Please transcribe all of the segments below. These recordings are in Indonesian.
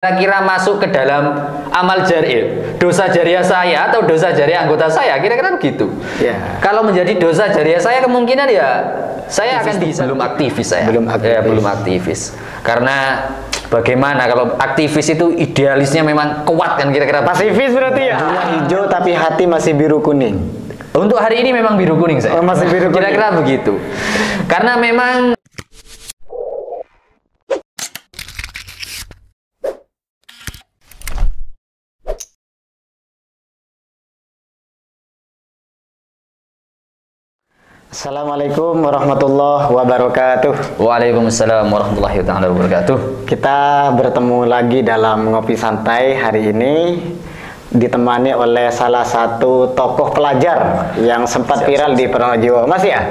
kira-kira masuk ke dalam amal jariah, dosa jariah saya atau dosa jariah anggota saya, kira-kira begitu. Ya. Kalau menjadi dosa jariah saya, kemungkinan ya saya akan belum aktivis saya. Belum aktivis. Ya, belum aktivis. Karena bagaimana kalau aktivis itu idealisnya memang kuat kan kira-kira. Pasifis berarti ya. Bunga hijau tapi hati masih biru kuning. Untuk hari ini memang biru kuning saya. Oh, masih biru kuning. Kira-kira begitu. Karena memang Assalamualaikum warahmatullahi wabarakatuh. Waalaikumsalam warahmatullahi wabarakatuh. Kita bertemu lagi dalam Ngopi Santai hari ini, ditemani oleh salah satu tokoh pelajar yang sempat viral di Pronojiwo. Mas ya?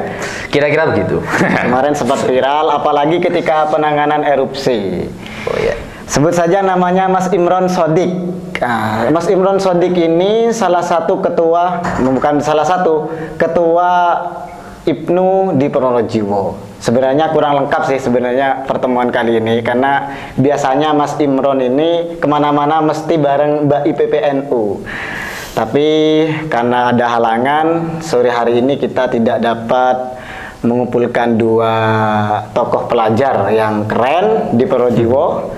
Kira-kira begitu. Kemarin sempat viral, apalagi ketika penanganan erupsi. Oh ya. Sebut saja namanya Mas Imron Sodik. Nah, Mas Imron Sodik ini salah satu ketua, bukan salah satu, ketua IPNU di Pronojiwo. Sebenarnya kurang lengkap sih sebenarnya pertemuan kali ini, karena biasanya Mas Imron ini kemana-mana mesti bareng Mbak IPPNU. Tapi karena ada halangan, sore hari ini kita tidak dapat mengumpulkan dua tokoh pelajar yang keren di Pronojiwo.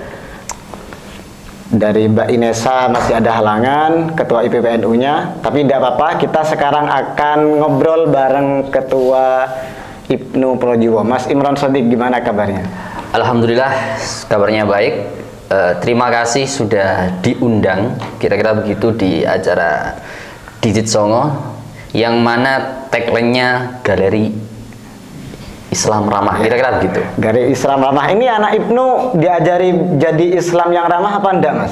Dari Mbak Inesa masih ada halangan, ketua IPPNU-nya, tapi tidak apa-apa, kita sekarang akan ngobrol bareng ketua IPNU Pronojiwo. Mas Imron Sodik, gimana kabarnya? Alhamdulillah, kabarnya baik. Terima kasih sudah diundang, kira-kira begitu, di acara Digit Songo, yang mana tagline-nya Galeri Islam Ramah, kira-kira begitu. Galeri Islam Ramah, ini anak IPNU diajari jadi Islam yang ramah apa enggak, Mas?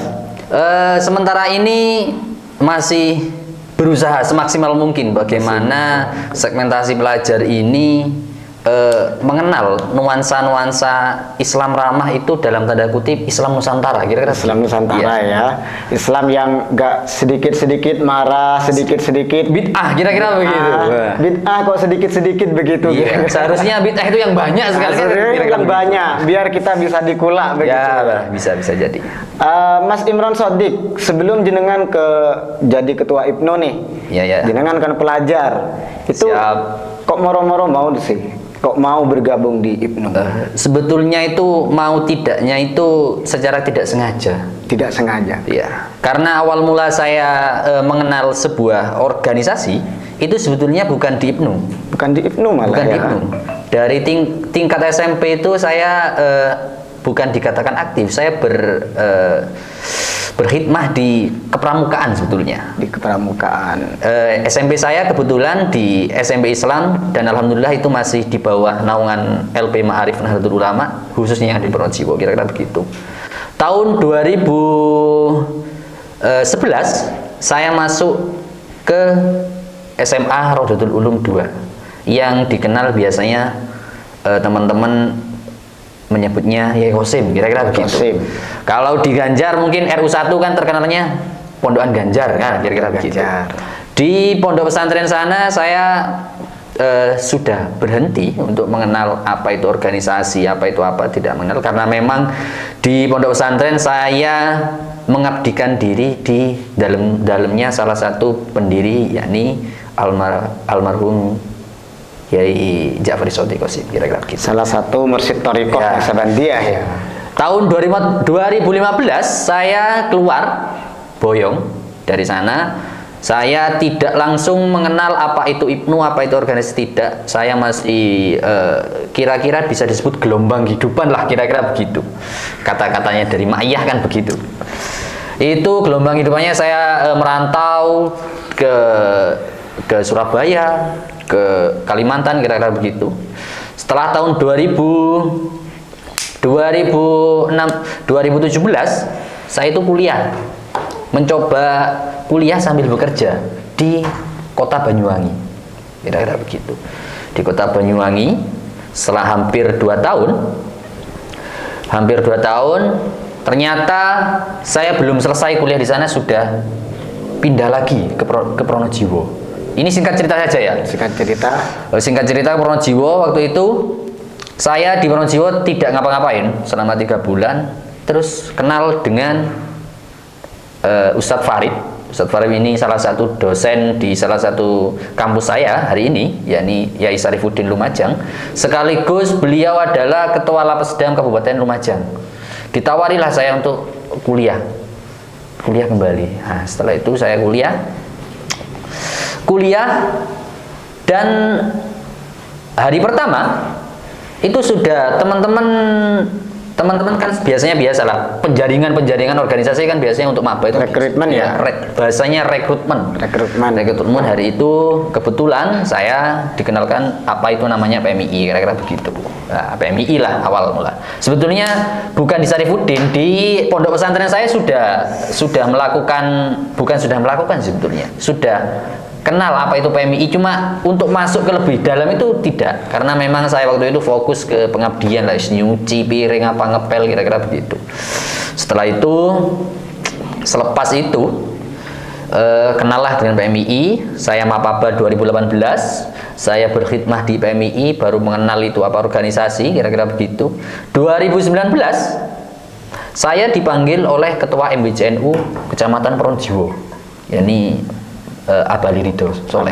Sementara ini masih berusaha semaksimal mungkin bagaimana segmentasi pelajar ini mengenal nuansa-nuansa Islam ramah itu dalam tanda kutip Islam Nusantara, kira-kira Islam Nusantara ya. Islam yang enggak sedikit-sedikit marah, sedikit-sedikit bid'ah, kira-kira begitu. Bid'ah kok sedikit-sedikit begitu. Iya, seharusnya bid'ah itu yang banyak sekali. Kira-kira yang banyak, biar kita bisa dikulak begitu. Ya, bisa jadi. Mas Imron Sodik, sebelum jenengan jadi ketua IPNU nih, ya. Jenengan kan pelajar, itu Siap. Kok moro-moro mau sih? Kok mau bergabung di IPNU? Sebetulnya itu mau tidaknya itu secara tidak sengaja. Tidak sengaja? Iya. Karena awal mula saya mengenal sebuah organisasi itu sebetulnya bukan di IPNU. Bukan di IPNU malah. Bukan ya? di IPNU. Dari tingkat SMP itu saya bukan dikatakan aktif. Saya berkhidmah di kepramukaan sebetulnya. Di kepramukaan. SMP saya kebetulan di SMP Islam, dan alhamdulillah itu masih di bawah naungan LP Ma'arif Nahdlatul Ulama, khususnya yang di Pronojiwo, kira-kira begitu. Tahun 2011 saya masuk ke SMA Rodatul Ulum 2 yang dikenal biasanya teman-teman menyebutnya Yai Kosim, kira-kira begitu. Kalau di Ganjar mungkin RU1 kan terkenalnya Pondokan Ganjar kan, kira-kira begitu. Di pondok pesantren sana saya sudah berhenti untuk mengenal apa itu organisasi, apa itu apa, tidak mengenal, karena memang di pondok pesantren saya mengabdikan diri di dalamnya salah satu pendiri, yakni almarhum Yai Ja'far Sodik Kosim, kira-kira begitu. Salah satu mursyid thariqah Naksabandiyah ya. Tahun 2015 saya keluar boyong dari sana. Saya tidak langsung mengenal apa itu IPNU, apa itu organisasi, tidak. Saya masih kira-kira bisa disebut gelombang kehidupan lah, kira-kira begitu. Kata-katanya dari Ma'iyah kan begitu. Itu gelombang kehidupannya, saya merantau ke Surabaya, ke Kalimantan, kira-kira begitu. Setelah tahun 2017 saya itu kuliah, mencoba kuliah sambil bekerja di kota Banyuwangi, kira-kira begitu. Di kota Banyuwangi setelah hampir 2 tahun, ternyata saya belum selesai kuliah di sana, sudah pindah lagi ke Pronojiwo. Ini singkat cerita saja ya. Singkat cerita Pronojiwo, waktu itu saya di Pronojiwo tidak ngapa-ngapain selama 3 bulan. terus kenal dengan Ustadz Farid. Ustadz Farid ini salah satu dosen di salah satu kampus saya hari ini, yakni Yai Syarifuddin Lumajang. Sekaligus beliau adalah Ketua Lapesdam Kabupaten Lumajang. Ditawarilah saya untuk kuliah kembali. Nah, setelah itu saya kuliah dan hari pertama itu sudah teman-teman kan biasalah penjaringan organisasi kan biasanya untuk maba itu rekrutmen ya, bahasanya rekrutmen hari itu kebetulan saya dikenalkan apa itu namanya PMII, kira-kira begitu. Nah, PMII lah awal mula. Sebetulnya bukan di Syarifuddin, di pondok pesantren saya sudah melakukan sebetulnya sudah kenal apa itu PMII, cuma untuk masuk ke lebih dalam itu tidak, karena memang saya waktu itu fokus ke pengabdian lah, nyuci piring apa ngepel, kira-kira begitu. Setelah itu, selepas itu kenallah dengan PMII. Saya mapaba 2018, saya berkhidmah di PMII, baru mengenal itu apa organisasi, kira-kira begitu. 2019 saya dipanggil oleh Ketua MBCNU Kecamatan Pronojiwo, yakni Abali Ridho Soleh.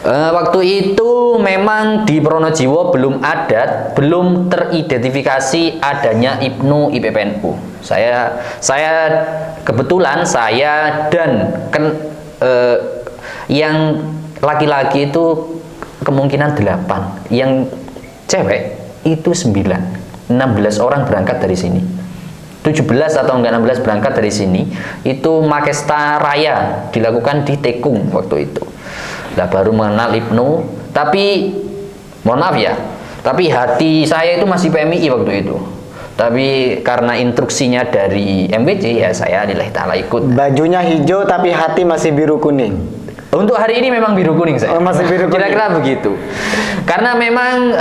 Waktu itu memang di Pronojiwo belum teridentifikasi adanya IPNU IPPNU. Saya kebetulan dan yang laki-laki itu kemungkinan 8, yang cewek itu 9, 16 orang berangkat dari sini. 17 atau enggak 16 berangkat dari sini. Itu Makesta Raya dilakukan di Tekung waktu itu. Nah, baru mengenal IPNU, tapi mohon maaf ya, tapi hati saya itu masih PMII waktu itu. Tapi karena instruksinya dari MBC, ya saya lillahi ta'ala ikut. Bajunya hijau tapi hati masih biru kuning. Untuk hari ini memang biru kuning saya. Masih biru kuning. Kira-kira begitu. Karena memang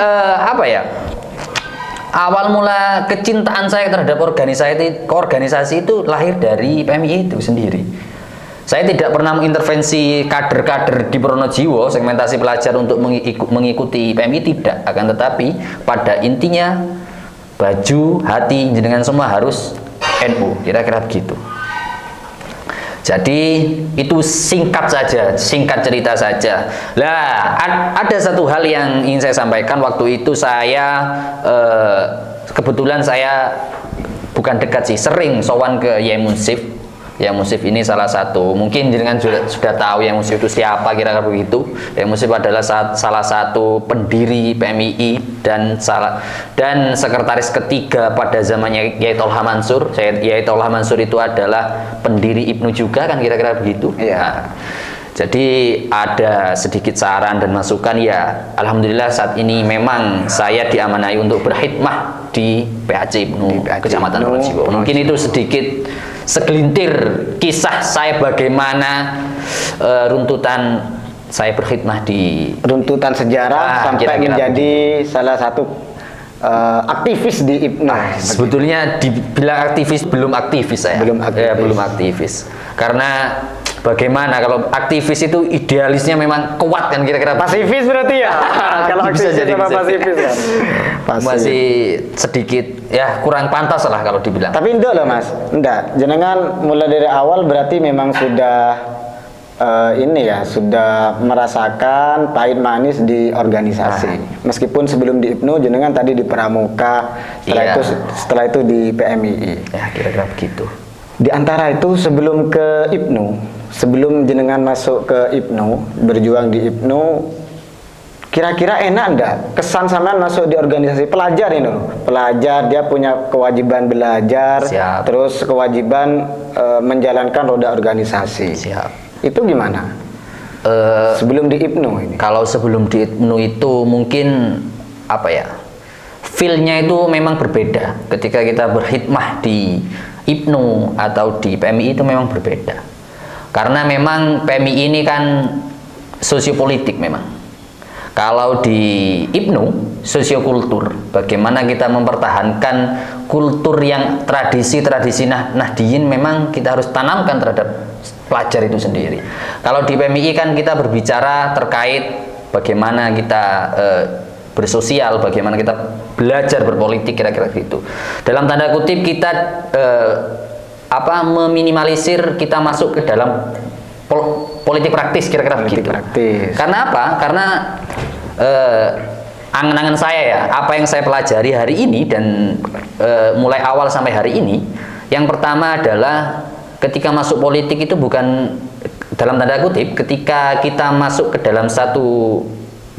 awal mula kecintaan saya terhadap organisasi itu lahir dari PMII itu sendiri. Saya tidak pernah mengintervensi kader-kader di Pronojiwo, segmentasi pelajar untuk mengikuti PMII, tidak. Akan tetapi pada intinya baju, hati, jenengan semua harus NU, kira-kira begitu. Jadi itu singkat cerita saja. Lah, ada satu hal yang ingin saya sampaikan. Waktu itu saya kebetulan saya bukan dekat sih, sering sowan ke Yai Munsif. Yai Munsif ini salah satu, mungkin jenengan sudah tahu Yai Munsif itu siapa, kira-kira begitu. Yai Munsif adalah salah satu pendiri PMII dan sekretaris ketiga pada zamannya Yai Tolha Mansur. Yai Tolha Mansur itu adalah pendiri IPNU juga kan, kira-kira begitu. Iya. Nah, jadi ada sedikit saran dan masukan ya. Alhamdulillah saat ini memang saya diamanai untuk berkhidmah di PAC IPNU Kecamatan Pronojiwo. Mungkin itu sedikit segelintir kisah saya bagaimana runtutan saya berkhidmah di runtutan sejarah sampai menjadi salah satu aktivis di IPNU. Sebetulnya dibilang aktivis, belum aktivis saya. Belum aktivis. Karena bagaimana kalau aktivis itu idealisnya memang kuat kan, kira-kira pasifis berarti ya. Kalau aktivis sama pasifis kan. Masih sedikit ya kurang pantas lah kalau dibilang. Tapi enggak loh Mas, enggak. Jenengan mulai dari awal berarti memang sudah sudah merasakan pahit manis di organisasi. Meskipun sebelum di IPNU jenengan tadi di Pramuka, setelah itu di PMII. Ya, kira-kira begitu. Di antara itu sebelum ke IPNU, sebelum jenengan masuk ke IPNU, berjuang di IPNU, kira-kira enak enggak kesan sampean masuk di organisasi pelajar ini loh. Pelajar dia punya kewajiban belajar, terus kewajiban menjalankan roda organisasi. Itu gimana? Sebelum di IPNU ini? Kalau sebelum di IPNU itu mungkin apa ya? Feel-nya itu memang berbeda. Ketika kita berkhidmah di IPNU atau di PMII itu memang berbeda. Karena memang PMII ini kan sosiopolitik memang. Kalau di IPNU sosiokultur, bagaimana kita mempertahankan kultur yang tradisi-tradisi Nahdliyin memang kita harus tanamkan terhadap pelajar itu sendiri. Kalau di PMII kan kita berbicara terkait bagaimana kita bersosial, bagaimana kita belajar berpolitik, kira-kira gitu. Dalam tanda kutip kita meminimalisir kita masuk ke dalam politik praktis, kira-kira begitu. Praktis. Karena apa? Karena angan-angan saya ya, apa yang saya pelajari hari ini dan mulai awal sampai hari ini, yang pertama adalah ketika masuk politik itu bukan dalam tanda kutip, ketika kita masuk ke dalam satu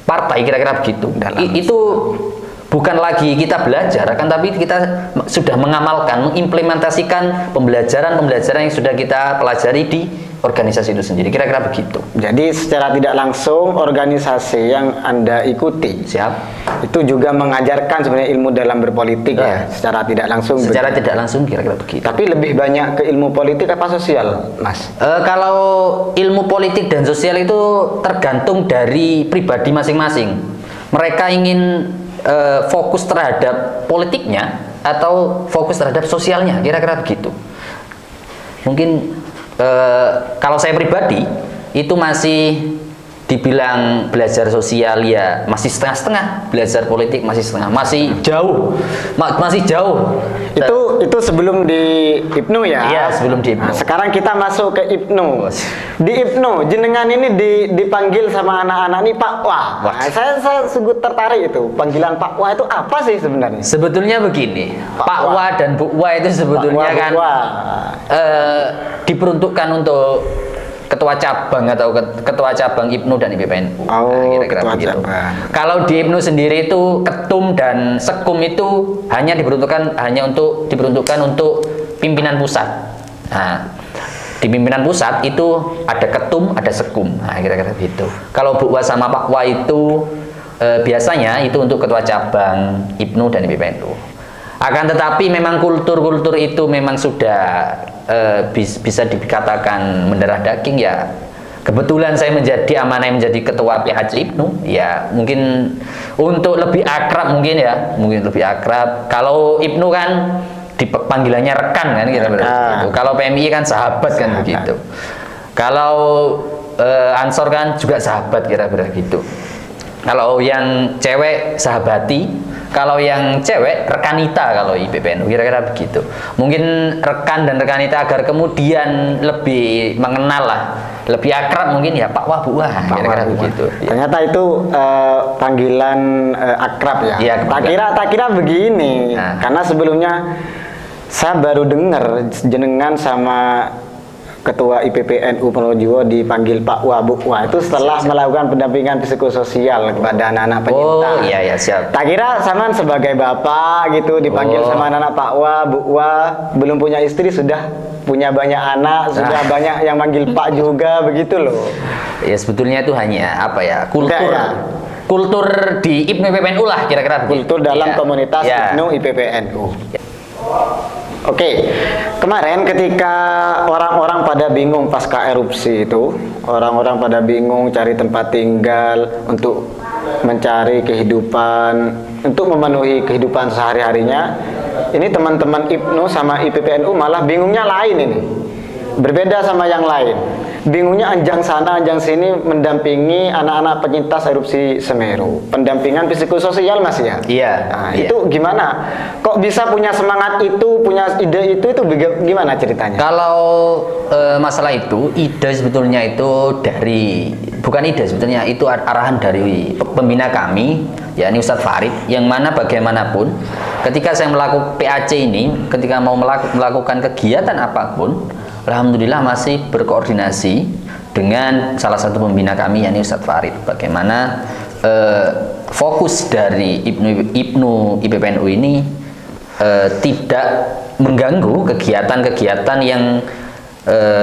partai, kira-kira begitu, itu bukan lagi kita belajar, akan tapi kita sudah mengamalkan, mengimplementasikan pembelajaran-pembelajaran yang sudah kita pelajari di organisasi itu sendiri, kira-kira begitu. Jadi secara tidak langsung organisasi yang Anda ikuti itu juga mengajarkan sebenarnya ilmu dalam berpolitik ya, secara tidak langsung. Secara tidak langsung kira-kira begitu. Tapi lebih banyak ke ilmu politik apa sosial, Mas? Kalau ilmu politik dan sosial itu tergantung dari pribadi masing-masing. Mereka ingin fokus terhadap politiknya atau fokus terhadap sosialnya, kira-kira begitu. Mungkin kalau saya pribadi itu masih dibilang belajar sosial ya masih setengah-setengah, belajar politik masih setengah, masih jauh, masih jauh. Itu sebelum di IPNU ya? Iya, sebelum di IPNU. Nah, sekarang kita masuk ke IPNU. Di IPNU, jenengan ini dipanggil sama anak-anak ini Pak Wah. Nah, saya sungguh tertarik itu, panggilan Pak Wah itu apa sih sebenarnya? Sebetulnya begini, Pak Wah dan Bu Wah itu sebetulnya kan diperuntukkan untuk ketua cabang atau ketua cabang IPNU dan IPPNU. Kira-kira begitu. Kalau di IPNU sendiri itu ketum dan sekum itu hanya diperuntukkan untuk pimpinan pusat. Nah, di pimpinan pusat itu ada ketum, ada sekum. Nah, kira-kira begitu. Kalau Bu Wah sama Pak Wah itu biasanya itu untuk ketua cabang IPNU dan IPPNU. Akan tetapi memang kultur-kultur itu memang sudah bisa dikatakan mendarah daging ya. Kebetulan saya menjadi ketua PHC IPNU ya, mungkin untuk lebih akrab mungkin lebih akrab. Kalau IPNU kan panggilannya rekan kan gitu. Kalau PMI kan sahabat kan begitu. Kalau Ansor kan juga sahabat, kira-kira gitu. Kalau yang cewek sahabati, kalau yang cewek rekanita kalau IPPNU, kira-kira begitu. Mungkin rekan dan rekanita agar kemudian lebih mengenal lah, lebih akrab mungkin ya Pak Wah Bu Wah, kira-kira begitu. Ternyata itu panggilan akrab ya. Ya, tak kira begini, karena sebelumnya saya baru dengar jenengan sama Ketua IPPNU Pronojiwo dipanggil Pak Wah Bu Wah itu setelah melakukan pendampingan psikososial kepada anak-anak penyintas. Oh iya siap. Tak kira sama sebagai bapak gitu dipanggil sama anak-anak Pak Wah Bu Wah, belum punya istri sudah punya banyak anak, sudah banyak yang manggil Pak juga begitu loh. Ya sebetulnya itu hanya kultur di IPNU IPPNU lah, kira-kira kultur dalam komunitas IPNU IPPNU. Oke, kemarin ketika orang-orang pada bingung pasca erupsi itu, orang-orang pada bingung cari tempat tinggal untuk mencari kehidupan, untuk memenuhi kehidupan sehari-harinya. Ini teman-teman IPNU sama IPPNU malah bingungnya lain ini, berbeda sama yang lain. Bingungnya anjang sana anjang sini mendampingi anak-anak penyintas erupsi Semeru. Pendampingan psikososial Mas ya? Iya. Nah, itu gimana? Kok bisa punya semangat itu, punya ide itu gimana ceritanya? Kalau masalah itu, ide sebetulnya itu bukan ide sebetulnya, itu arahan dari pembina kami, yakni Ustadz Farid, yang mana bagaimanapun ketika saya melakukan PAC ini, ketika mau melakukan kegiatan apapun, alhamdulillah masih berkoordinasi dengan salah satu pembina kami, yakni Ustadz Farid. Bagaimana fokus dari IPNU IPPNU ini tidak mengganggu kegiatan-kegiatan yang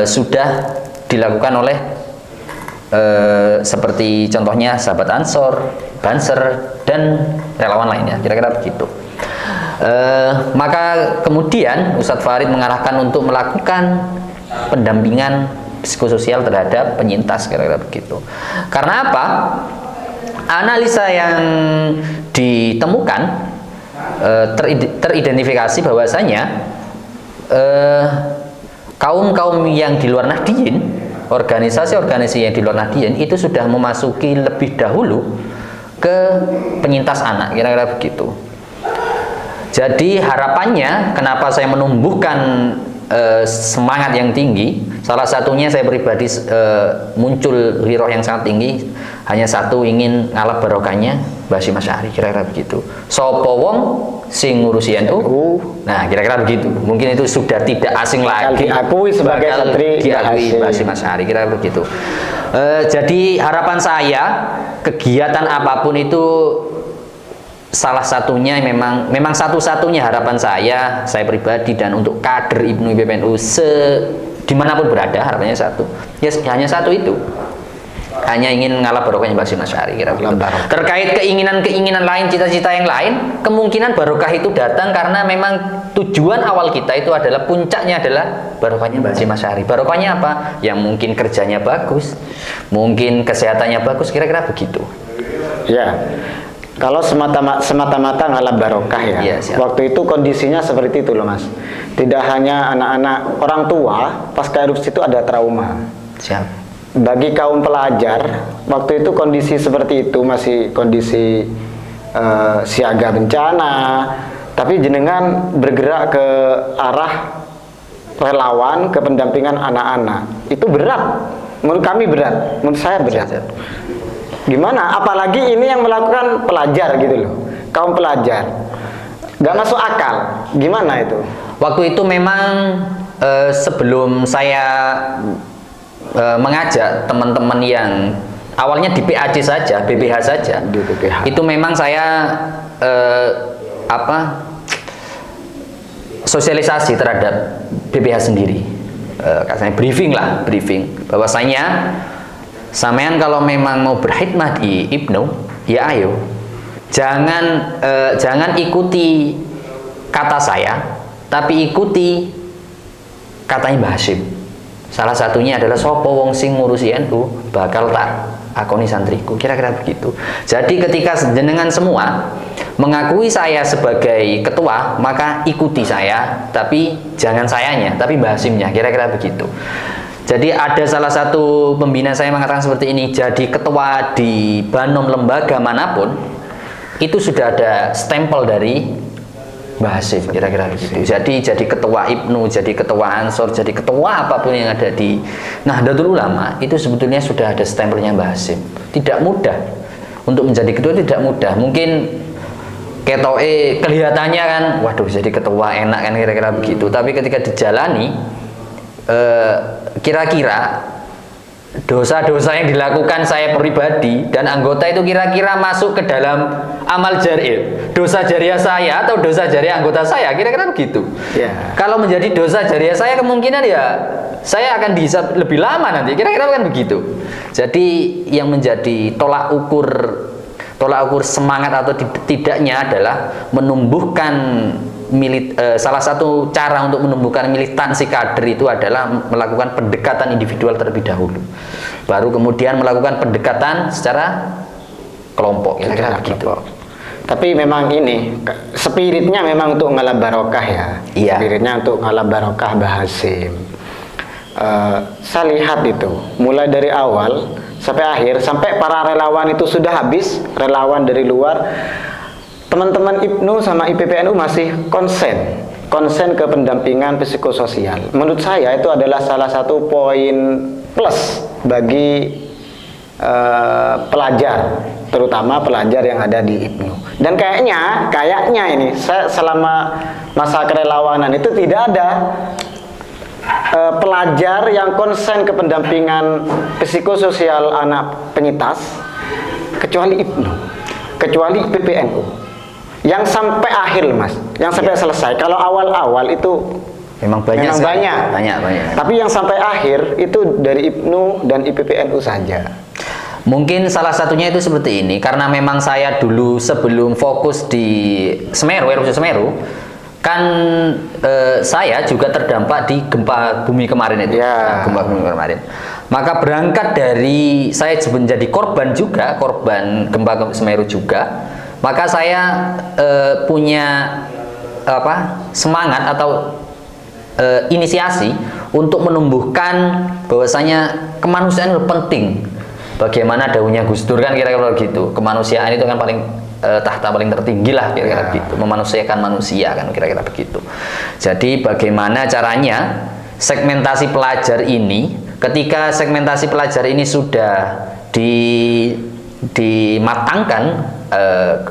sudah dilakukan oleh seperti contohnya sahabat Ansor, Banser, dan relawan lainnya, kira-kira begitu. Maka kemudian Ustadz Farid mengarahkan untuk melakukan pendampingan psikososial terhadap penyintas, kira-kira begitu. Karena apa? Analisa yang ditemukan teridentifikasi bahwasanya kaum-kaum yang di luar Nahdien, organisasi-organisasi yang di luar Nahdien itu sudah memasuki lebih dahulu ke penyintas anak, kira-kira begitu. Jadi harapannya kenapa saya menumbuhkan semangat yang tinggi, salah satunya saya pribadi muncul riroh yang sangat tinggi, hanya satu, ingin ngalap barokahnya Mbah Hasyim Asy'ari, kira-kira begitu. Sopo wong sing ngurusi NU. Nah, kira-kira begitu. Mungkin itu sudah tidak asing lagi, diakui sebagai santri Mbah Hasyim Asy'ari, kira-kira begitu. Jadi harapan saya, kegiatan apapun itu salah satunya memang satu-satunya harapan saya pribadi dan untuk kader IPNU IPPNU dimanapun berada, harapannya satu, hanya satu itu, hanya ingin ngalap barokahnya Mbah Hasyim Asy'ari, kira-kira. Terkait keinginan-keinginan lain, cita-cita yang lain, kemungkinan barokah itu datang karena memang tujuan awal kita itu adalah, puncaknya adalah barokahnya Mbah Hasyim Asy'ari. Barokahnya apa? Yang mungkin kerjanya bagus, mungkin kesehatannya bagus, kira-kira begitu. Ya. Kalau semata-mata ngalap barokah ya, waktu itu kondisinya seperti itu loh Mas. Tidak hanya anak-anak, orang tua pasca erupsi itu ada trauma. Siap. Bagi kaum pelajar, waktu itu kondisi seperti itu, masih kondisi siaga bencana, tapi jenengan bergerak ke arah relawan, ke pendampingan anak-anak. Itu berat, menurut kami berat, menurut saya berat. Gimana? Apalagi ini yang melakukan pelajar gitu loh, kaum pelajar, nggak masuk akal. Gimana itu? Waktu itu memang sebelum saya mengajak teman-teman yang awalnya di PAC saja, BPH saja, di BPH. Itu memang saya sosialisasi terhadap BPH sendiri, katanya briefing bahwasanya sampean kalau memang mau berkhidmat di IPNU, ya ayo, jangan ikuti kata saya, tapi ikuti katanya Mbah Hasyim. Salah satunya adalah sopo wong sing ngurusi NU bakal tak akoni santriku, kira-kira begitu. Jadi ketika jenengan semua mengakui saya sebagai ketua, maka ikuti saya, tapi jangan sayanya, tapi Mbah Hasyimnya, kira-kira begitu. Jadi ada salah satu pembina saya mengatakan seperti ini, jadi ketua di Banom lembaga manapun itu sudah ada stempel dari Mbah Hasyim, kira-kira begitu. Jadi ketua IPNU, jadi ketua Ansor, jadi ketua apapun yang ada di Nahdlatul Ulama, itu sebetulnya sudah ada stempelnya Mbah Hasyim. Tidak mudah untuk menjadi ketua, tidak mudah. Mungkin ketoke kelihatannya kan, waduh jadi ketua enak kan, kira-kira begitu. Tapi ketika dijalani, kira-kira dosa-dosa yang dilakukan saya pribadi dan anggota itu kira-kira masuk ke dalam amal jariah, dosa jariah saya atau dosa jariah anggota saya, kira-kira begitu. Kalau menjadi dosa jariah saya, kemungkinan ya saya akan dihisab lebih lama nanti, kira-kira kan begitu. Jadi yang menjadi tolak ukur semangat atau tidaknya adalah menumbuhkan salah satu cara untuk menumbuhkan militansi kader itu adalah melakukan pendekatan individual terlebih dahulu, baru kemudian melakukan pendekatan secara kelompok, kira-kira begitu. Tapi memang ini spiritnya memang untuk ngalap barokah ya. Spiritnya untuk ngalap barokah Mbah Hasyim. Saya lihat itu mulai dari awal sampai akhir, sampai para relawan itu sudah habis, relawan dari luar, teman-teman IPNU sama IPPNU masih konsen ke pendampingan psikososial. Menurut saya itu adalah salah satu poin plus bagi pelajar, terutama pelajar yang ada di IPNU. Dan kayaknya ini saya selama masa kerelawanan itu tidak ada pelajar yang konsen ke pendampingan psikososial anak penyintas kecuali IPNU, kecuali IPPNU. Yang sampai akhir Mas, yang sampai selesai. Kalau awal-awal itu memang banyak. Tapi yang sampai akhir itu dari IPNU dan IPPNU saja. Mungkin salah satunya itu seperti ini, karena memang saya dulu sebelum fokus di Semeru, erupsi Semeru, kan saya juga terdampak di gempa bumi kemarin itu, gempa bumi kemarin. Maka berangkat dari saya menjadi korban juga, korban gempa Semeru juga. Maka saya punya semangat atau inisiasi untuk menumbuhkan bahwasanya kemanusiaan itu penting. Bagaimana daunnya Gus Dur kan, kira-kira gitu. Kemanusiaan itu kan paling tahta paling tertinggi lah kira-kira begitu, memanusiakan manusia kan kira-kira begitu. Jadi bagaimana caranya segmentasi pelajar ini, ketika segmentasi pelajar ini sudah dimatangkan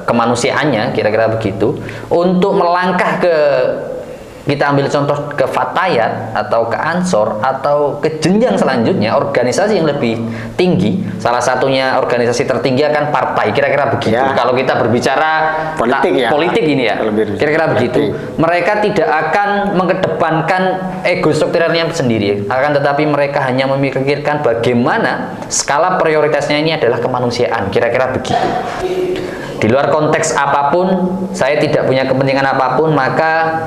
kemanusiaannya kira-kira begitu, untuk melangkah ke, kita ambil contoh ke Fatayat atau ke Ansor atau ke jenjang selanjutnya, organisasi yang lebih tinggi, salah satunya organisasi tertinggi akan partai kira-kira begitu ya. Kalau kita berbicara politik ini ya kira-kira begitu, mereka tidak akan mengedepankan ego strukturalnya sendiri, akan tetapi mereka hanya memikirkan bagaimana skala prioritasnya ini adalah kemanusiaan kira-kira begitu. Di luar konteks apapun, saya tidak punya kepentingan apapun, maka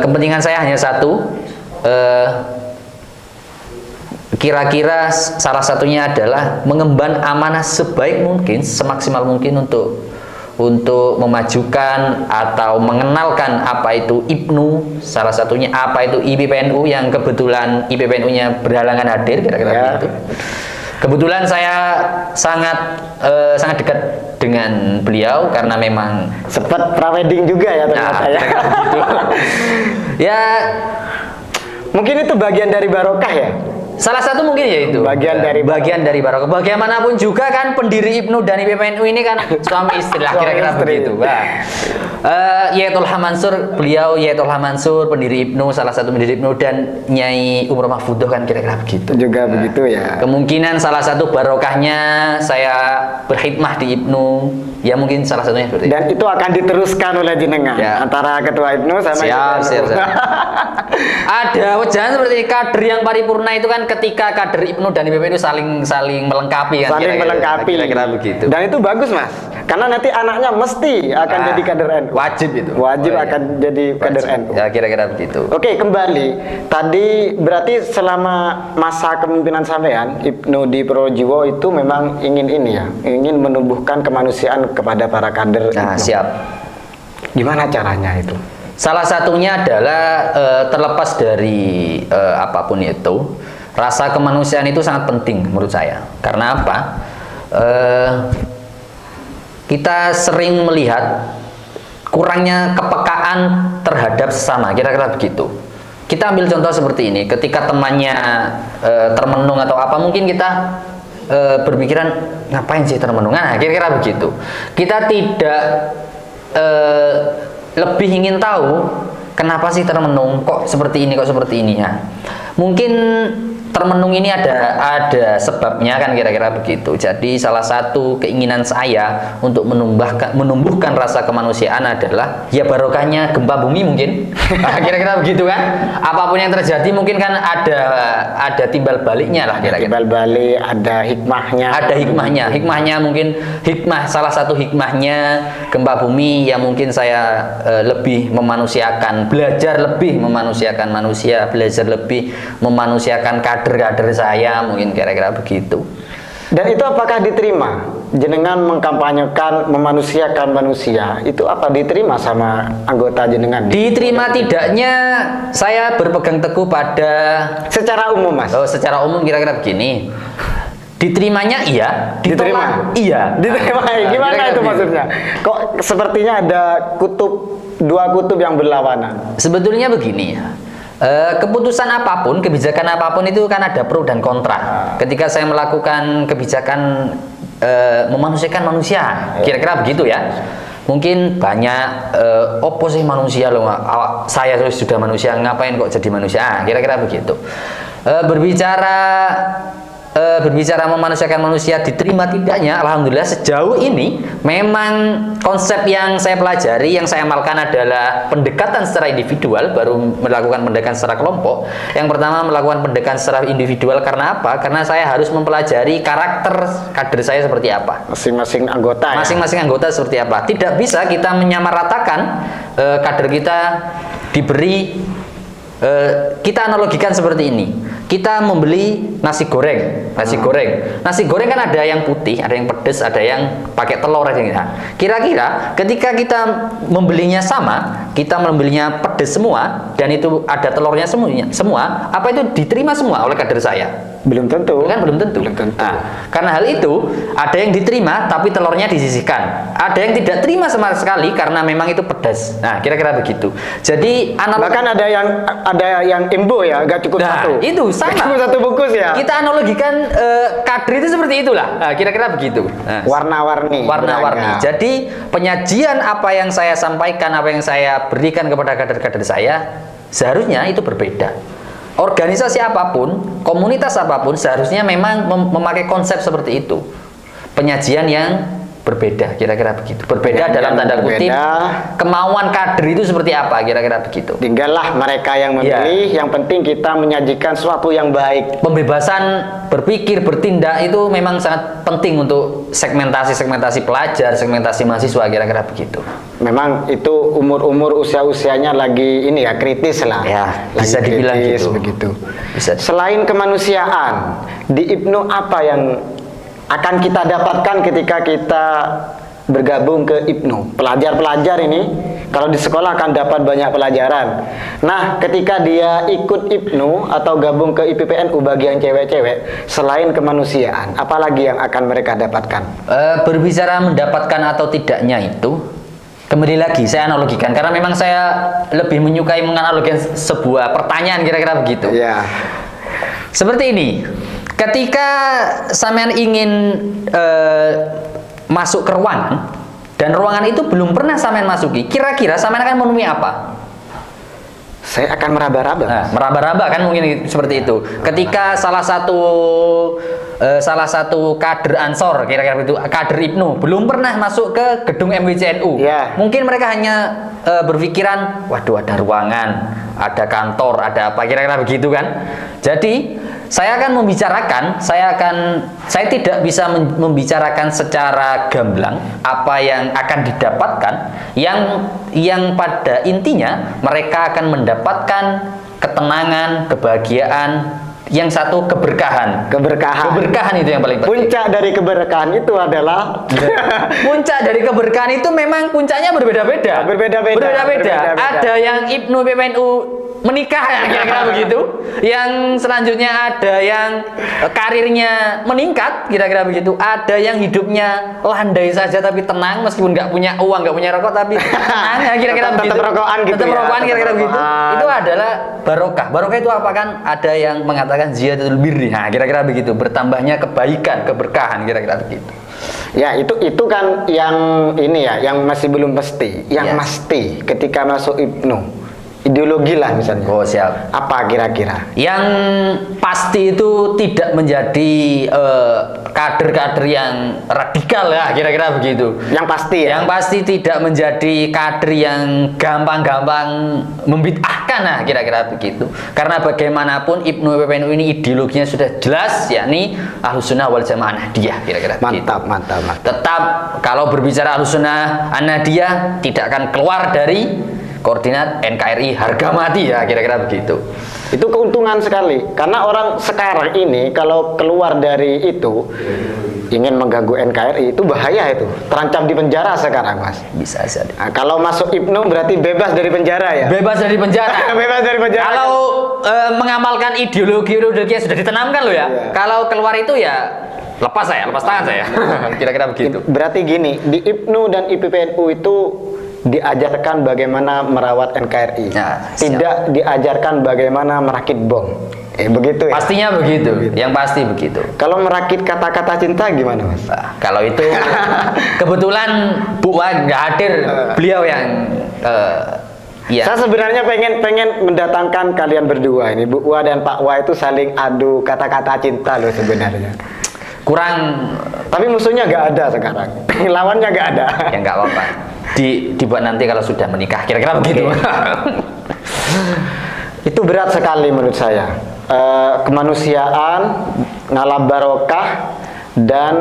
kepentingan saya hanya satu, kira-kira salah satunya adalah mengemban amanah sebaik mungkin, semaksimal mungkin untuk memajukan atau mengenalkan apa itu IPNU, salah satunya apa itu IPPNU yang kebetulan IPPNU-nya berhalangan hadir kira-kira begitu. Kebetulan saya sangat dekat dengan beliau karena memang sempat prawedding juga ya ternyata ya. Gitu. Ya mungkin itu bagian dari barokah ya. Salah satu mungkin ya itu bagian dari barokah. Bagaimanapun juga kan pendiri IPNU dan IPPNU ini kan suami istri lah kira-kira begitu. Yaitul Mansur, beliau Yaitul Mansur pendiri IPNU, salah satu pendiri IPNU, dan Nyai Umar Mahfudoh kan kira-kira begitu. Juga begitu ya. Kemungkinan salah satu barokahnya saya berkhidmah di IPNU, ya mungkin salah satunya seperti dan itu akan diteruskan oleh jenengan ya. Antara ketua IPNU sama siap. Ada wejangan seperti kader yang paripurna itu kan ketika kader IPNU dan IPPNU saling melengkapi kan, kira-kira begitu. Dan itu bagus Mas, karena nanti anaknya mesti akan jadi kader NU. Wajib itu. Akan jadi kader NU. Ya kira-kira begitu. Oke, kembali. Tadi berarti selama masa kepemimpinan sampean IPNU di Projiwo itu memang ingin ingin menumbuhkan kemanusiaan kepada para kader. Nah, siap. Gimana caranya itu? Salah satunya adalah terlepas dari apapun itu, rasa kemanusiaan itu sangat penting menurut saya. Karena apa? Kita sering melihat kurangnya kepekaan terhadap sesama, kira-kira begitu. Kita ambil contoh seperti ini, ketika temannya termenung atau apa, mungkin kita berpikiran ngapain sih termenung, nah kira-kira begitu. Kita tidak lebih ingin tahu kenapa sih termenung, kok seperti ini ya. Mungkin termenung ini ada sebabnya kan, kira-kira begitu. Jadi salah satu keinginan saya untuk menumbuhkan rasa kemanusiaan adalah ya barokahnya gempa bumi mungkin. Kira-kira begitu kan. Apapun yang terjadi mungkin kan ada timbal baliknya lah kira-kira. Timbal balik, ada hikmahnya. Ada hikmahnya mungkin salah satu hikmahnya gempa bumi yang mungkin saya lebih memanusiakan, belajar lebih memanusiakan manusia, belajar lebih memanusiakan kader saya, mungkin kira-kira begitu. Dan itu apakah diterima? Jenengan mengkampanyekan memanusiakan manusia, itu apa diterima sama anggota jenengan? Diterima tidaknya saya berpegang teguh pada secara umum Mas. Secara umum kira-kira begini. Diterimanya iya, diterima iya. Diterima. Gimana itu maksudnya? Kok sepertinya ada dua kutub yang berlawanan? Sebetulnya begini ya. Keputusan apapun, kebijakan apapun itu kan ada pro dan kontra. Ketika saya melakukan kebijakan memanusiakan manusia, kira-kira begitu ya. Mungkin banyak opo sih manusia loh, saya sudah manusia, ngapain kok jadi manusia, kira-kira begitu. Berbicara memanusiakan manusia, diterima tidaknya, alhamdulillah sejauh ini memang konsep yang saya pelajari, yang saya amalkan adalah pendekatan secara individual, baru melakukan pendekatan secara kelompok. Yang pertama melakukan pendekatan secara individual, karena apa? Karena saya harus mempelajari karakter kader saya seperti apa. Masing-masing anggota. Masing-masing anggota seperti apa. Tidak bisa kita menyamaratakan kader kita diberi, kita analogikan seperti ini. Kita membeli nasi goreng kan ada yang putih, ada yang pedas, ada yang pakai telur. Kira-kira ketika kita membelinya sama, kita membelinya pedas semua dan itu ada telurnya semua, apa itu diterima semua oleh kader saya? Belum tentu. Kan belum tentu. Belum tentu. Nah, karena hal itu ada yang diterima tapi telurnya disisihkan. Ada yang tidak terima sama sekali karena memang itu pedas. Nah, kira-kira begitu. Jadi bahkan ada yang imbo ya, nggak cukup satu. Itu sama. Cukup satu bungkus ya. Kita analogikan kadri itu seperti itulah. Nah, kira-kira begitu. Nah, warna-warni. Warna-warni. Jadi penyajian apa yang saya sampaikan, apa yang saya berikan kepada kader-kader saya seharusnya itu berbeda. Organisasi apapun, komunitas apapun seharusnya memang memakai konsep seperti itu. Penyajian yang berbeda, kira-kira begitu. Berbeda dalam tanda kutip, kemauan kader itu seperti apa, kira-kira begitu. Tinggallah mereka yang memilih, yang penting kita menyajikan sesuatu yang baik. Pembebasan berpikir, bertindak itu memang sangat penting untuk segmentasi pelajar, segmentasi mahasiswa, kira-kira begitu. Memang itu umur-umur usia-usianya lagi ini ya, kritis lah. Ya, bisa dibilang gitu. Begitu. Bisa. Selain kemanusiaan, di IPNU apa yang akan kita dapatkan ketika kita bergabung ke IPNU? Pelajar-pelajar ini kalau di sekolah akan dapat banyak pelajaran. Nah, ketika dia ikut IPNU atau gabung ke IPPNU bagian cewek-cewek, selain kemanusiaan, apalagi yang akan mereka dapatkan? Berbicara mendapatkan atau tidaknya itu, kembali lagi saya analogikan karena memang saya lebih menyukai menganalogikan sebuah pertanyaan, kira-kira begitu. Ya. Seperti ini. Ketika sampean ingin masuk ke ruangan dan ruangan itu belum pernah sampean masuki, kira-kira sampean akan menemui apa? Saya akan meraba-raba. Nah, meraba-raba kan mungkin seperti itu. Ketika salah satu kader Ansor, kira-kira itu kader IPNU belum pernah masuk ke gedung MWCNU. Yeah. Mungkin mereka hanya berpikiran, waduh ada ruangan, ada kantor, ada apa, kira-kira begitu kan. Jadi saya akan membicarakan, saya tidak bisa membicarakan secara gamblang apa yang akan didapatkan, yang pada intinya mereka akan mendapatkan ketenangan, kebahagiaan, yang satu keberkahan. Keberkahan itu yang paling penting. Puncak dari keberkahan itu adalah puncak dari keberkahan itu memang puncaknya berbeda-beda. Berbeda-beda. Ada yang IPNU PPNU menikah ya, kira-kira begitu. Yang selanjutnya ada yang karirnya meningkat, kira-kira begitu. Ada yang hidupnya landai saja tapi tenang, meskipun nggak punya uang, nggak punya rokok tapi tenang ya, kira-kira begitu. Tetap rokokan gitu. Tetap rokokan, kira-kira begitu. Itu adalah barokah. Barokah itu apa kan? Ada yang mengatakan ziyadatul birri. Nah, kira-kira begitu. Bertambahnya kebaikan, keberkahan, kira-kira begitu. Ya, itu kan yang ini ya, yang masih belum pasti. Yang pasti ketika masuk IPNU, ideologi lah misalnya. Oh, siap. Apa kira-kira? Yang pasti itu tidak menjadi kader-kader yang radikal ya, kira-kira begitu. Yang pasti ya? Yang pasti tidak menjadi kader yang gampang-gampang membid'ahkan, nah kira-kira begitu. Karena bagaimanapun IPNU PPNU ini ideologinya sudah jelas, yakni Ahlussunnah wal Jamaah Nahdiyah, kira-kira begitu. Mantap. Tetap kalau berbicara Ahlussunnah Nahdiyah tidak akan keluar dari koordinat NKRI harga mati ya, kira-kira begitu. Itu keuntungan sekali karena orang sekarang ini kalau keluar dari itu ingin mengganggu NKRI itu bahaya, itu terancam di penjara sekarang, Mas. Bisa saja. Nah, kalau masuk IPNU berarti bebas dari penjara ya? Bebas dari penjara. Bebas dari penjara. Kalau mengamalkan ideologi yang sudah ditanamkan loh ya. Iya. Kalau keluar itu ya lepas tangan saya. Kira-kira begitu. Berarti gini, di IPNU dan IPPNU itu diajarkan bagaimana merawat NKRI, tidak diajarkan bagaimana merakit bom. Begitu ya? Pastinya begitu. Yang pasti begitu. Kalau merakit kata-kata cinta gimana, Mas? Nah, kalau itu kebetulan Bu Wa nggak hadir, beliau yang ya. Saya sebenarnya pengen mendatangkan kalian berdua ini, Bu Wa dan Pak Wa itu saling adu kata-kata cinta loh sebenarnya. Kurang, tapi musuhnya nggak ada sekarang. Lawannya nggak ada. Ya nggak apa-apa. Dibuat nanti kalau sudah menikah, kira-kira begitu. Itu berat sekali menurut saya. Kemanusiaan, ngalap barokah, dan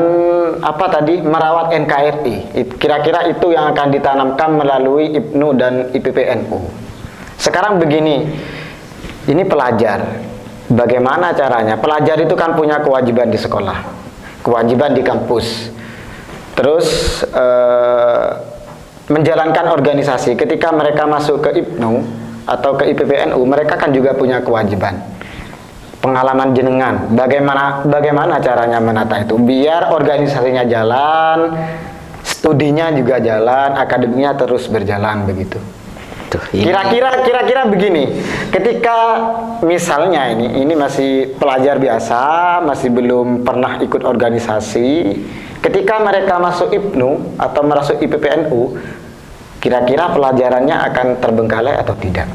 apa tadi, merawat NKRI. Kira-kira itu yang akan ditanamkan melalui IPNU dan IPPNU. Sekarang begini, ini pelajar. Bagaimana caranya? Pelajar itu kan punya kewajiban di sekolah, kewajiban di kampus. Terus menjalankan organisasi. Ketika mereka masuk ke IPNU atau ke IPPNU, mereka kan juga punya kewajiban. pengalaman jenengan, bagaimana caranya menata itu biar organisasinya jalan, studinya juga jalan, akademinya terus berjalan begitu. Kira-kira begini, ketika misalnya ini masih pelajar biasa, masih belum pernah ikut organisasi, ketika mereka masuk IPNU atau masuk IPPNU, kira-kira pelajarannya akan terbengkalai atau tidak?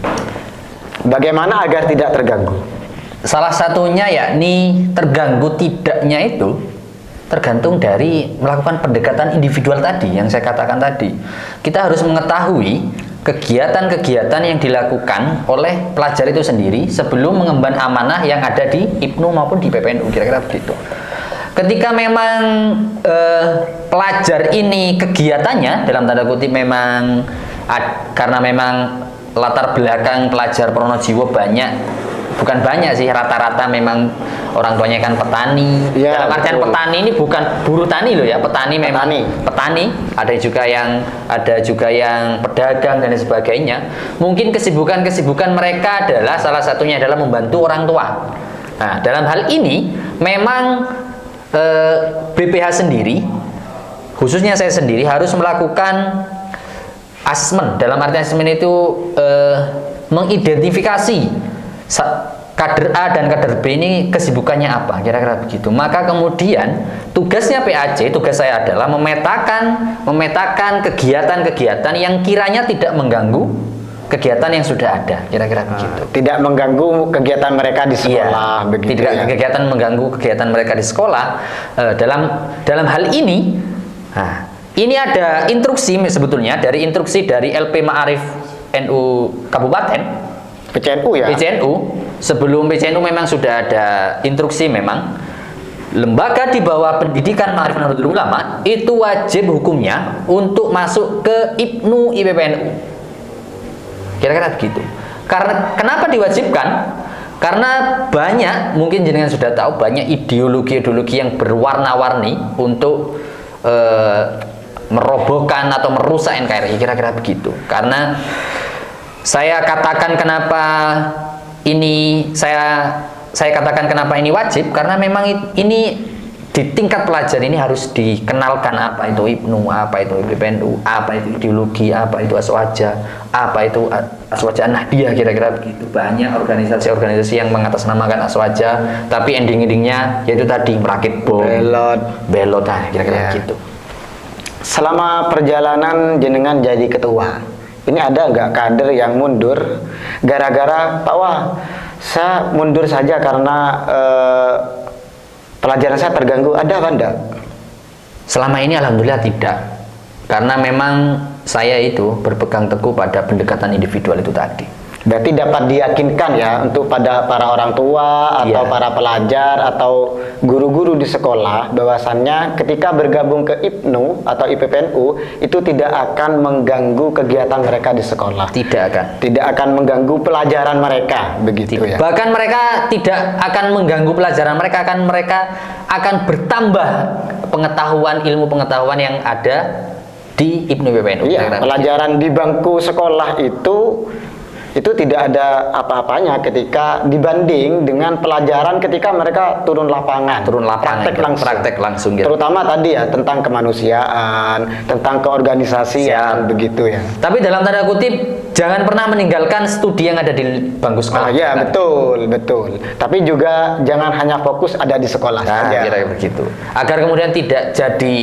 Bagaimana agar tidak terganggu? Salah satunya yakni terganggu tidaknya itu tergantung dari melakukan pendekatan individual tadi yang saya katakan tadi. Kita harus mengetahui kegiatan-kegiatan yang dilakukan oleh pelajar itu sendiri sebelum mengemban amanah yang ada di IPNU maupun di PPNU, kira-kira begitu. Ketika memang pelajar ini kegiatannya dalam tanda kutip memang karena memang latar belakang pelajar Pronojiwo bukan banyak sih, rata-rata memang orang tuanya kan petani. Ya, dalam artian betul. petani ini bukan buruh tani loh ya, petani memang petani. Ada juga yang pedagang dan sebagainya. Mungkin kesibukan mereka adalah salah satunya adalah membantu orang tua. Nah, dalam hal ini memang BPH sendiri, khususnya saya sendiri harus melakukan asesmen. Dalam arti asesmen itu mengidentifikasi kader A dan kader B ini kesibukannya apa, kira-kira begitu. Maka kemudian tugasnya PAC, tugas saya adalah memetakan kegiatan-kegiatan yang kiranya tidak mengganggu kegiatan yang sudah ada, kira-kira begitu. Tidak mengganggu kegiatan mereka di sekolah, begitu. Tidak kegiatan mengganggu kegiatan mereka di sekolah. Dalam hal ini, ini ada instruksi sebetulnya dari LP Ma'arif NU Kabupaten. PCNU ya? PCNU, sebelum PCNU memang sudah ada instruksi memang lembaga di bawah pendidikan Ma'arif Nahdlatul Ulama itu wajib hukumnya untuk masuk ke IPNU IPPNU. Kira-kira begitu. Karena kenapa diwajibkan? Karena banyak, mungkin jenengan sudah tahu, banyak ideologi-ideologi yang berwarna-warni untuk merobohkan atau merusak NKRI, kira-kira begitu. Karena saya katakan kenapa ini wajib, karena memang ini di tingkat pelajar ini harus dikenalkan apa itu IPNU, apa itu IPPNU, apa itu ideologi, apa itu Aswaja, apa itu Aswaja Nahdiyah, kira-kira begitu. Banyak organisasi-organisasi yang mengatasnamakan Aswaja, tapi ending-endingnya yaitu tadi merakit bom, belot, kira-kira begitu. Selama perjalanan jenengan jadi ketua, ini ada nggak kader yang mundur gara-gara Pak Wah, saya mundur saja karena pelajaran saya terganggu, ada apa enggak? Selama ini alhamdulillah tidak, karena memang saya itu berpegang teguh pada pendekatan individual itu tadi. Berarti dapat diyakinkan ya untuk pada para orang tua atau para pelajar atau guru-guru di sekolah bahwasannya ketika bergabung ke IPNU atau IPPNU itu tidak akan mengganggu kegiatan mereka di sekolah. Tidak akan mengganggu pelajaran mereka, begitu ya. Bahkan mereka tidak akan mengganggu pelajaran mereka akan bertambah ilmu pengetahuan yang ada di IPNU IPPNU. Iya, pelajaran di bangku sekolah itu tidak ada apa-apanya ketika dibanding dengan pelajaran ketika mereka turun lapangan praktek langsung gitu. Terutama tadi ya tentang kemanusiaan, tentang keorganisasian, begitu ya. Tapi dalam tanda kutip jangan pernah meninggalkan studi yang ada di bangku sekolah. Ya, betul. Tapi juga jangan hanya fokus ada di sekolah saja. Kira-kira begitu. Agar kemudian tidak jadi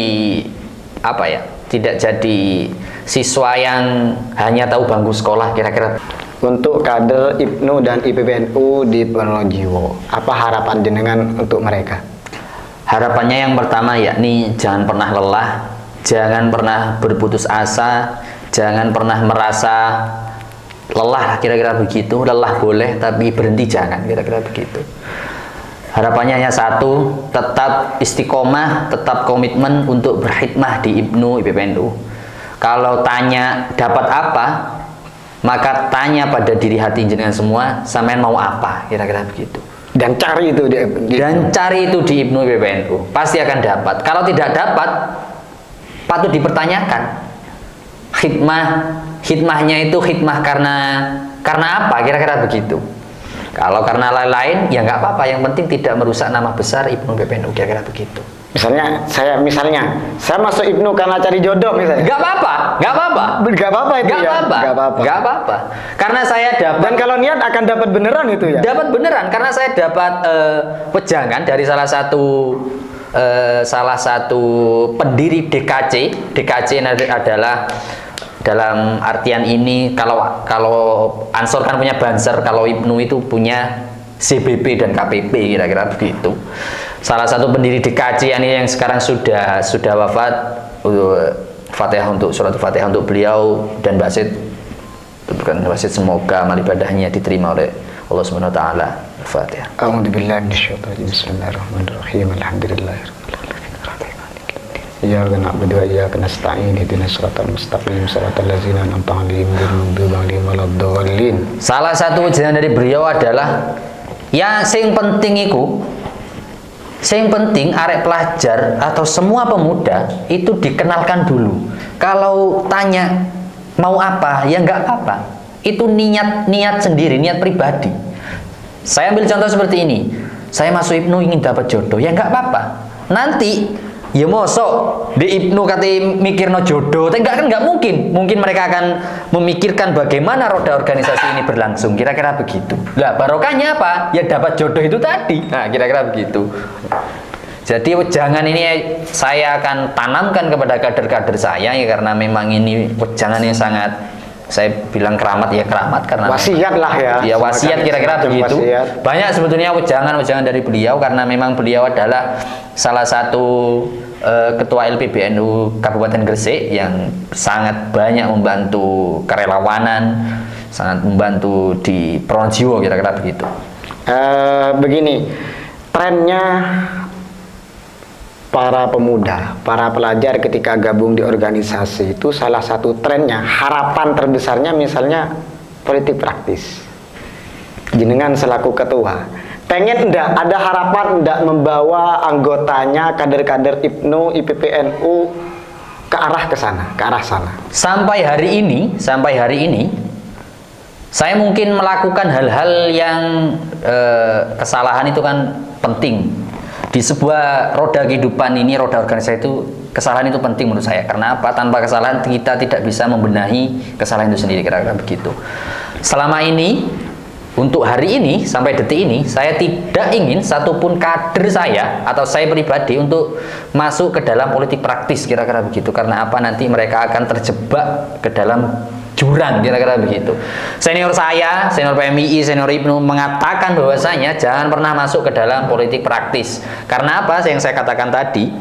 tidak jadi siswa yang hanya tahu bangku sekolah, kira-kira. Untuk kader IPNU dan IPPNU di Pronojiwo, apa harapan jenengan untuk mereka? Harapannya yang pertama yakni jangan pernah lelah, jangan pernah berputus asa, jangan pernah merasa lelah, kira-kira begitu. Lelah boleh tapi berhenti jangan, kira-kira begitu. Harapannya hanya satu, tetap istiqomah, tetap komitmen untuk berkhidmah di IPNU IPPNU. Kalau tanya dapat apa, maka tanya pada diri hati jenengan semua, sampean mau apa, kira-kira begitu. Dan cari itu di IPNU IPPNU, pasti akan dapat. Kalau tidak dapat, patut dipertanyakan. Hikmahnya itu hikmah karena apa, kira-kira begitu. Kalau karena lain-lain ya nggak apa-apa, yang penting tidak merusak nama besar Ibnu PPNU, kira-kira begitu. Misalnya saya masuk Ibnu karena cari jodoh misalnya. Nggak apa-apa itu Nggak ya. apa-apa. Nggak apa-apa. Karena saya dapat. Dan kalau niat akan dapat beneran itu ya. Dapat beneran karena saya dapat wejangan dari salah satu pendiri DKC. DKC adalah dalam artian ini, kalau Ansor kan punya Banser, kalau Ibnu itu punya CBB dan KPP, kira-kira begitu. Salah satu pendiri DKC ini yang sekarang sudah wafat, Fatihah untuk surat Fatihah untuk beliau dan Mbak Sid, bukan Mbak Sid, semoga amal ibadahnya diterima oleh Allah Subhanahu wa taala. Fatihah. A'udzubillahi minasyaitonir rajim. Bismillahirrahmanirrahim. Alhamdulillahirabbil alamin. Iyyaka na'budu wa iyyaka nasta'in. Ihdinas siratal mustaqim. Shiratal ladzina an'amta 'alaihim ghairil maghdubi 'alaihim waladdallin. Salah satu ujian dari beliau adalah yang penting arek pelajar atau semua pemuda itu dikenalkan dulu. Kalau tanya mau apa, ya nggak apa-apa. Itu niat sendiri, niat pribadi. Saya ambil contoh seperti ini. Saya masuk Ibnu ingin dapat jodoh, ya nggak apa-apa. Nanti ya mosok di Ibnu kata mikirno jodoh, tapi nggak mungkin. Mungkin mereka akan memikirkan bagaimana roda organisasi ini berlangsung, kira-kira begitu. Lah barokahnya apa? Ya dapat jodoh itu tadi. Nah, kira-kira begitu. Jadi wejangan ini saya akan tanamkan kepada kader-kader saya ya, karena memang ini wejangan yang sangat, saya bilang keramat ya keramat, karena wasiat lah ya. Ya wasiat, kira-kira begitu. Wasiat. Banyak sebetulnya wejangan dari beliau, karena memang beliau adalah salah satu ketua LPBNU Kabupaten Gresik yang sangat banyak membantu kerelawanan, sangat membantu di Pronojiwo, kira-kira begitu. Begini, trennya para pemuda, para pelajar ketika gabung di organisasi itu salah satu trennya, harapan terbesarnya misalnya politik praktis. Jenengan selaku ketua, pengen ada harapan membawa anggotanya, kader-kader Ibnu, IPPNU ke arah sana. Sampai hari ini, saya mungkin melakukan hal-hal yang kesalahan itu kan penting. Di sebuah roda kehidupan ini, roda organisasi itu, kesalahan itu penting menurut saya. Karena apa? Tanpa kesalahan kita tidak bisa membenahi kesalahan itu sendiri, kira-kira begitu. Selama ini, untuk hari ini, sampai detik ini, saya tidak ingin satupun kader saya, atau saya pribadi untuk masuk ke dalam politik praktis, kira-kira begitu. Karena apa? Nanti mereka akan terjebak ke dalam jurang, kira-kira begitu. Senior saya, senior PMII, senior Ibnu mengatakan bahwasanya jangan pernah masuk ke dalam politik praktis. Karena apa? Yang saya katakan tadi,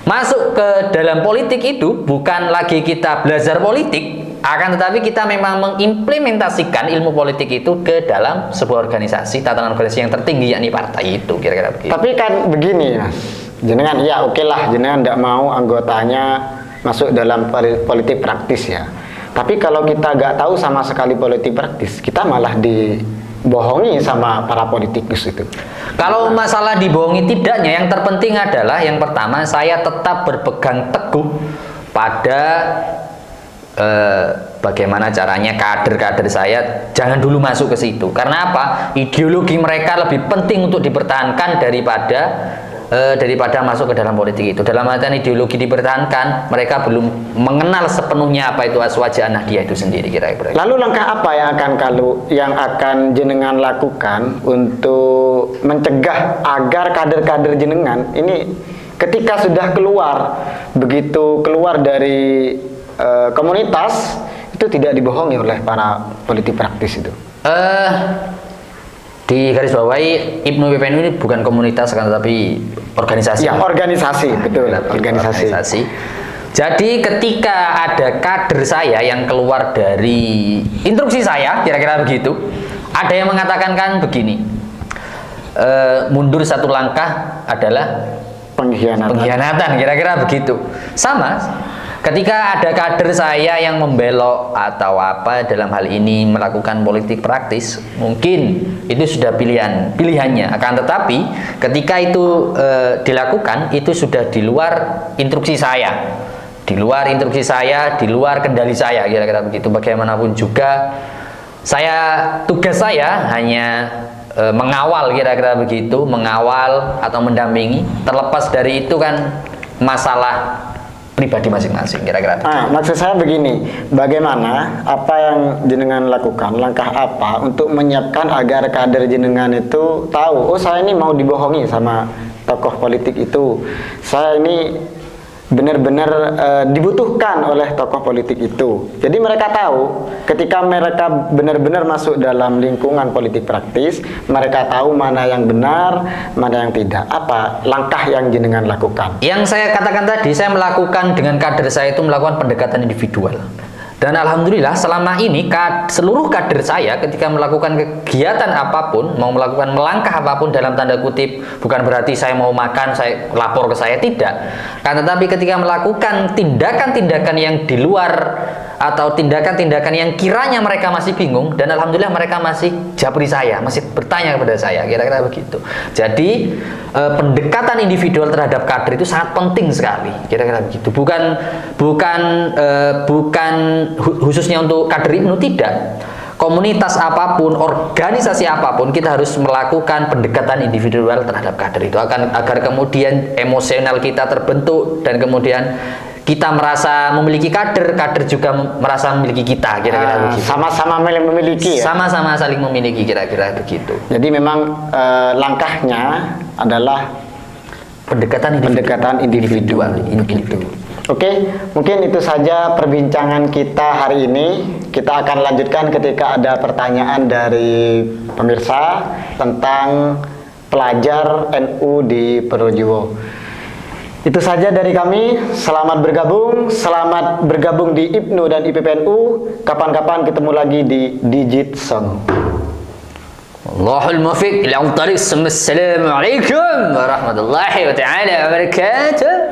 masuk ke dalam politik itu bukan lagi kita belajar politik, akan tetapi kita memang mengimplementasikan ilmu politik itu ke dalam sebuah organisasi, tatanan organisasi yang tertinggi, yakni partai itu, kira-kira begitu. Tapi kan begini, Mas, jenengan ya oke lah, jenengan tidak mau anggotanya masuk dalam politik praktis ya. Tapi kalau kita nggak tahu sama sekali politik praktis, kita malah dibohongi sama para politikus itu. Kalau masalah dibohongi tidaknya, yang terpenting adalah yang pertama, saya tetap berpegang teguh pada bagaimana caranya kader-kader saya jangan dulu masuk ke situ. Karena apa? Ideologi mereka lebih penting untuk dipertahankan daripada masuk ke dalam politik itu. Dalam artian ideologi dipertahankan, mereka belum mengenal sepenuhnya apa itu aswaja Nahdiyah itu sendiri, kira-kira. Lalu langkah apa yang akan jenengan lakukan untuk mencegah agar kader-kader jenengan ini ketika sudah begitu keluar dari komunitas itu tidak dibohongi oleh para politik praktis itu? Di garis bawahi, Ibnu PPNU ini bukan komunitas kan, tapi organisasi. Ya, organisasi, betul. Organisasi. Jadi ketika ada kader saya yang keluar dari instruksi saya, kira-kira begitu, ada yang mengatakan kan begini, mundur satu langkah adalah pengkhianatan, kira-kira begitu. Sama. Ketika ada kader saya yang membelok atau apa dalam hal ini melakukan politik praktis, mungkin itu sudah pilihannya. Akan tetapi ketika itu dilakukan, itu sudah di luar instruksi saya, di luar kendali saya, kira-kira begitu. Bagaimanapun juga tugas saya hanya mengawal, kira-kira begitu, mengawal atau mendampingi. Terlepas dari itu kan masalah pribadi masing-masing, kira-kira. Maksud saya begini, bagaimana apa yang jenengan lakukan, langkah apa untuk menyiapkan agar kader jenengan itu tahu, oh saya ini mau dibohongi sama tokoh politik itu, saya ini benar-benar dibutuhkan oleh tokoh politik itu. Jadi mereka tahu ketika mereka benar-benar masuk dalam lingkungan politik praktis, mereka tahu mana yang benar, mana yang tidak. Apa langkah yang jenengan lakukan? Yang saya katakan tadi, saya melakukan dengan kader saya itu melakukan pendekatan individual. Dan alhamdulillah selama ini seluruh kader saya ketika melakukan kegiatan apapun, mau melakukan melangkah apapun dalam tanda kutip, bukan berarti saya mau makan, saya lapor ke saya, tidak. Kan tetapi ketika melakukan tindakan-tindakan yang di luar atau tindakan-tindakan yang kiranya mereka masih bingung, dan alhamdulillah mereka masih japri saya, masih bertanya kepada saya, kira-kira begitu. Jadi pendekatan individual terhadap kader itu sangat penting sekali, kira-kira begitu. Bukan khususnya untuk kader IPNU, tidak. Komunitas apapun, organisasi apapun, kita harus melakukan pendekatan individual terhadap kader itu agar kemudian emosional kita terbentuk dan kemudian kita merasa memiliki kader, kader juga merasa memiliki kita, kira-kira begitu. Sama-sama memiliki ya? Sama-sama saling memiliki, kira-kira begitu. Jadi memang langkahnya adalah pendekatan individual. Oke, mungkin itu saja perbincangan kita hari ini. Kita akan lanjutkan ketika ada pertanyaan dari pemirsa tentang pelajar NU di Projiwo. Itu saja dari kami. Selamat bergabung di IPNU dan IPPNU. Kapan-kapan ketemu lagi di Digit Song. Allahul muwaffiq ila thariq. Assalamualaikum warahmatullahi wabarakatuh.